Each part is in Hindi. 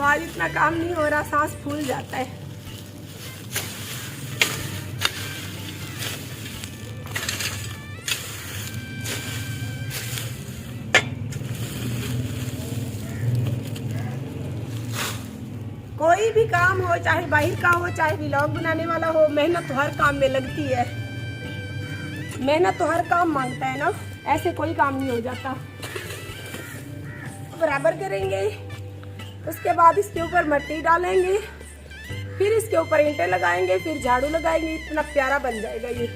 आज इतना काम नहीं हो रहा, सांस फूल जाता है। कोई भी काम हो, चाहे बाहर का हो, चाहे व्लॉग बनाने वाला हो, मेहनत तो हर काम में लगती है। मेहनत तो हर काम मांगता है ना, ऐसे कोई काम नहीं हो जाता। बराबर करेंगे, उसके बाद इसके ऊपर मिट्टी डालेंगे, फिर इसके ऊपर ईंटें लगाएंगे, फिर झाड़ू लगाएंगे। इतना प्यारा बन जाएगा ये।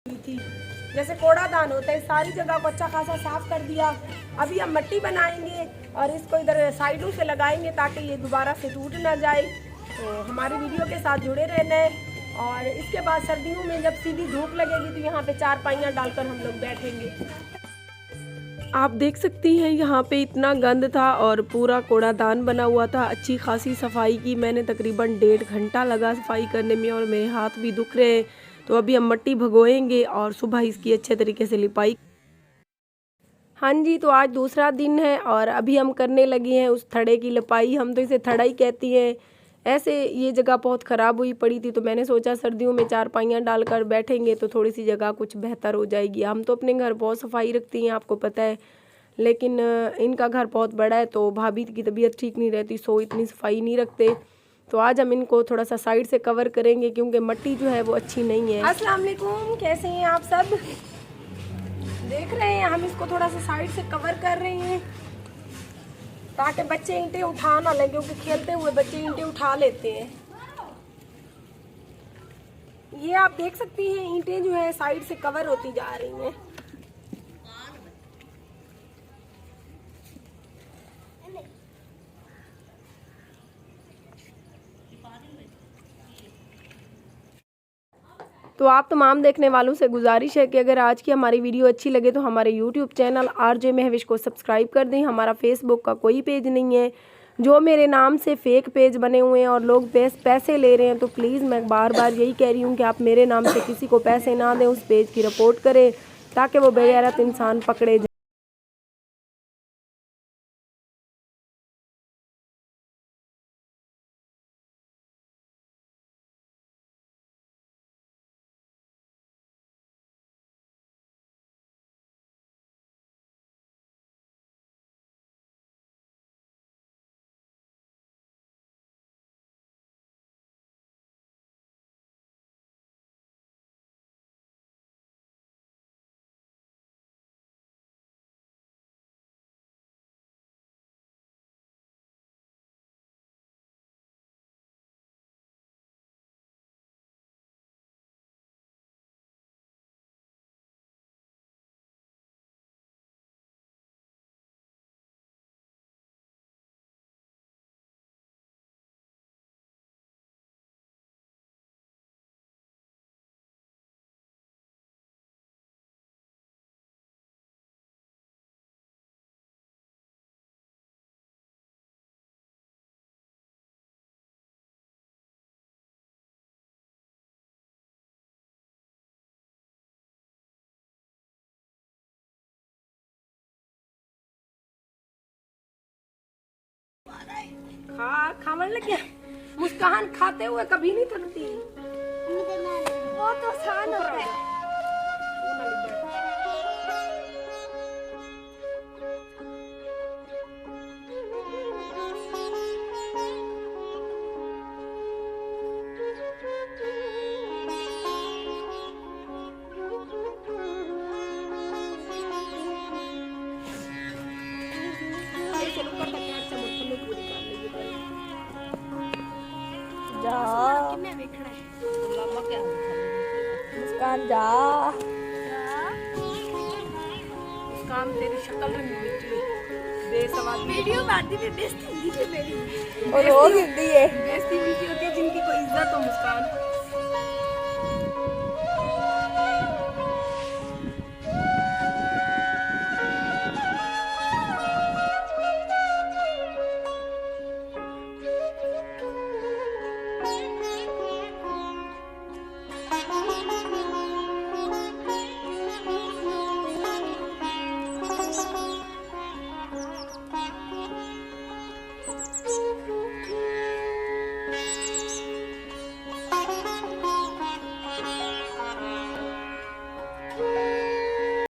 थी जैसे कूड़ादान होता है, सारी जगह को अच्छा खासा साफ कर दिया। अभी हम मिट्टी बनाएंगे और इसको इधर साइडों से लगाएंगे ताकि ये दोबारा से टूट ना जाए। तो हमारी वीडियो के साथ जुड़े रहना है। और इसके बाद सर्दियों में जब सीधी धूप लगेगी तो यहाँ पे चारपाइयाँ डालकर हम लोग बैठेंगे। आप देख सकती हैं यहाँ पे इतना गंद था और पूरा कूड़ादान बना हुआ था। अच्छी खासी सफाई की मैंने, तकरीबन 1.5 घंटा लगा सफाई करने में और मेरे हाथ भी दुख रहे हैं। तो अभी हम मिट्टी भगोएंगे और सुबह इसकी अच्छे तरीके से लिपाई। हाँ जी, तो आज दूसरा दिन है और अभी हम करने लगे हैं उस थड़े की लिपाई। हम तो इसे थड़ा ही कहती हैं। ऐसे ये जगह बहुत ख़राब हुई पड़ी थी तो मैंने सोचा सर्दियों में चारपाइयाँ डालकर बैठेंगे तो थोड़ी सी जगह कुछ बेहतर हो जाएगी। हम तो अपने घर बहुत सफाई रखती हैं, आपको पता है, लेकिन इनका घर बहुत बड़ा है तो भाभी की तबीयत ठीक नहीं रहती, सो इतनी सफाई नहीं रखते। तो आज हम इनको थोड़ा सा साइड से कवर करेंगे क्योंकि मिट्टी जो है वो अच्छी नहीं है। अस्सलाम वालेकुम, कैसे हैं आप सब? देख रहे हैं हम इसको थोड़ा सा साइड से कवर कर रहे हैं ताकि बच्चे ईंटें उठा ना लें, क्योंकि खेलते हुए बच्चे ईंटें उठा लेते हैं। ये आप देख सकती हैं ईंटें जो है साइड से कवर होती जा रही हैं। तो आप तमाम देखने वालों से गुजारिश है कि अगर आज की हमारी वीडियो अच्छी लगे तो हमारे यूट्यूब चैनल आरजे महविश को सब्सक्राइब कर दें। हमारा फेसबुक का कोई पेज नहीं है, जो मेरे नाम से फेक पेज बने हुए हैं और लोग पैसे ले रहे हैं। तो प्लीज़ मैं बार बार यही कह रही हूँ कि आप मेरे नाम से किसी को पैसे ना दें, उस पेज की रिपोर्ट करें ताकि वो बेगैरत इंसान पकड़े जाए। बढ़ लग गया। मुस्कान खाते हुए कभी नहीं थकती। वो तो आसान होता है। जा किन्ने देखना है? मुस्कान जा। मुस्कान तेरी शक्ल रंगी मिट्टी बेसवाद वीडियो बनाती थी, बेइज्जती हुई थी मेरी। और रोज हिंदी है। बेइज्जती उनकी होती है जिनकी कोई इज्जत हो। मुस्कान